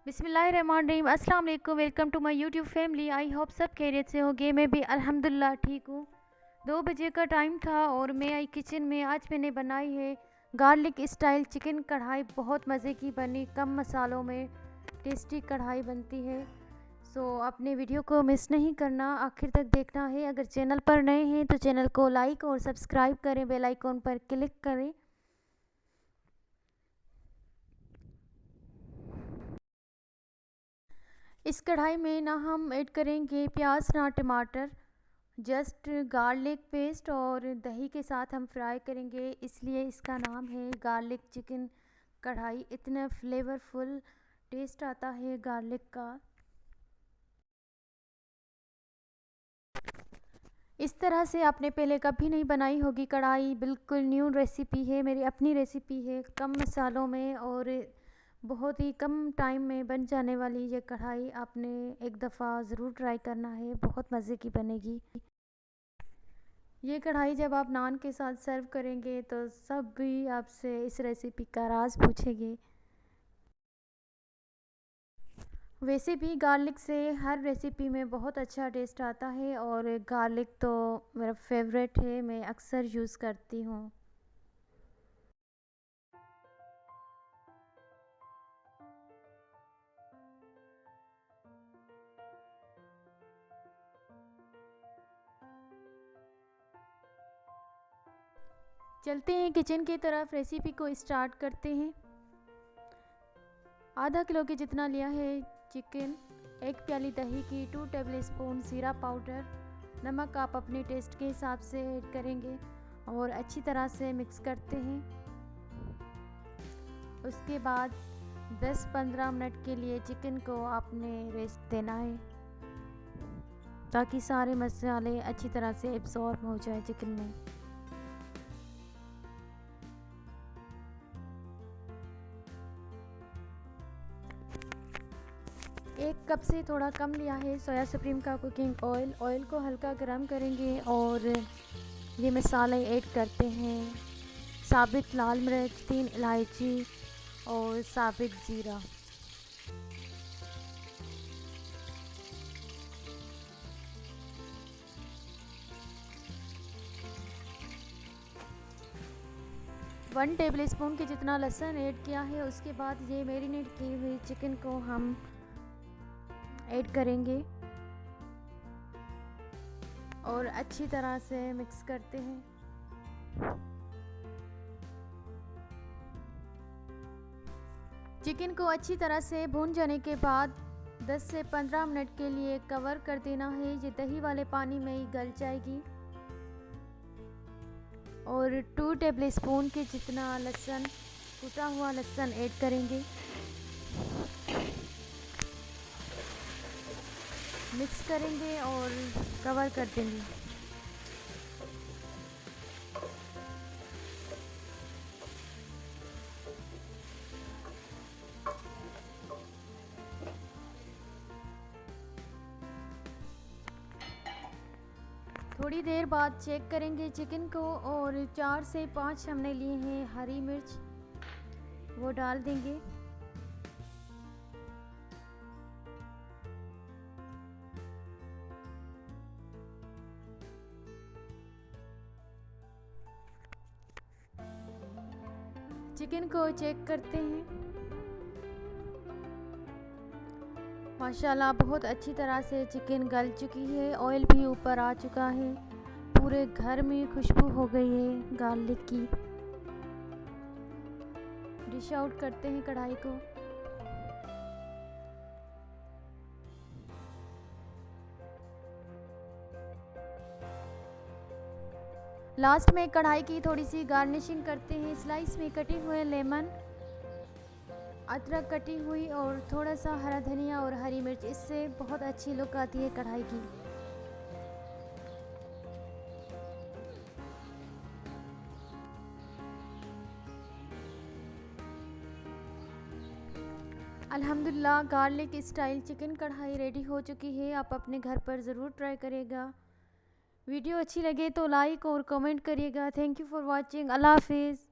बिस्मिल्लाहिर्रहमानिर्रहीम। अस्सलाम वालेकुम। Welcome to my YouTube family. I hope सब खैरियत से होंगे। मैं भी अल्हम्दुलिल्लाह ठीक हूँ। 2 बजे का टाइम था और मैं आई किचन में। आज मैंने बनाई है गार्लिक स्टाइल चिकन कढ़ाई। बहुत मज़े की बनी, कम मसालों में टेस्टी कढ़ाई बनती है। सो अपने वीडियो को मिस नहीं करना, आखिर तक देखना है। अगर चैनल पर नए हैं तो चैनल को लाइक और सब्सक्राइब करें, बेल आइकॉन पर क्लिक करें। इस कढ़ाई में ना हम ऐड करेंगे प्याज ना टमाटर, जस्ट गार्लिक पेस्ट और दही के साथ हम फ्राई करेंगे, इसलिए इसका नाम है गार्लिक चिकन कढ़ाई। इतना फ्लेवरफुल टेस्ट आता है गार्लिक का। इस तरह से आपने पहले कभी नहीं बनाई होगी कढ़ाई, बिल्कुल न्यू रेसिपी है, मेरी अपनी रेसिपी है। कम मसालों में और बहुत ही कम टाइम में बन जाने वाली ये कढ़ाई आपने एक दफ़ा ज़रूर ट्राई करना है, बहुत मज़े की बनेगी। ये कढ़ाई जब आप नान के साथ सर्व करेंगे तो सब भी आपसे इस रेसिपी का राज पूछेंगे। वैसे भी गार्लिक से हर रेसिपी में बहुत अच्छा टेस्ट आता है और गार्लिक तो मेरा फेवरेट है, मैं अक्सर यूज़ करती हूँ। चलते हैं किचन की तरफ, रेसिपी को स्टार्ट करते हैं। आधा किलो के जितना लिया है चिकन, 1 प्याली दही की, 2 टेबलस्पून ज़ीरा पाउडर, नमक आप अपने टेस्ट के हिसाब से ऐड करेंगे और अच्छी तरह से मिक्स करते हैं। उसके बाद 10-15 मिनट के लिए चिकन को आपने रेस्ट देना है ताकि सारे मसाले अच्छी तरह से एब्जॉर्ब हो जाए चिकन में। 1 कप से थोड़ा कम लिया है सोया सुप्रीम का कुकिंग ऑयल। ऑयल को हल्का गर्म करेंगे और ये मसाले ऐड करते हैं। साबित लाल मिर्च, 3 इलायची और साबित ज़ीरा। वन टेबल स्पून के जितना लहसुन ऐड किया है। उसके बाद ये मैरिनेट की हुई चिकन को हम ऐड करेंगे और अच्छी तरह से मिक्स करते हैं। चिकन को अच्छी तरह से भून जाने के बाद 10 से 15 मिनट के लिए कवर कर देना है। ये दही वाले पानी में ही गल जाएगी। और 2 टेबलस्पून के जितना लहसुन, कुटा हुआ लहसुन ऐड करेंगे। मिक्स करेंगे और कवर कर देंगे। थोड़ी देर बाद चेक करेंगे चिकन को और 4 से 5 हमने लिए हैं हरी मिर्च, वो डाल देंगे। चिकन को चेक करते हैं। माशाल्लाह बहुत अच्छी तरह से चिकन गल चुकी है, ऑयल भी ऊपर आ चुका है, पूरे घर में खुशबू हो गई है गार्लिक की। डिश आउट करते हैं कढ़ाई को। लास्ट में कढ़ाई की थोड़ी सी गार्निशिंग करते हैं। स्लाइस में कटे हुए लेमन, अदरक कटी हुई और थोड़ा सा हरा धनिया और हरी मिर्च, इससे बहुत अच्छी लुक आती है कढ़ाई की। अल्हम्दुलिल्लाह गार्लिक स्टाइल चिकन कढ़ाई रेडी हो चुकी है। आप अपने घर पर ज़रूर ट्राई करेगा। वीडियो अच्छी लगे तो लाइक और कमेंट करिएगा। Thank you for watching. अल्लाह हाफिज़।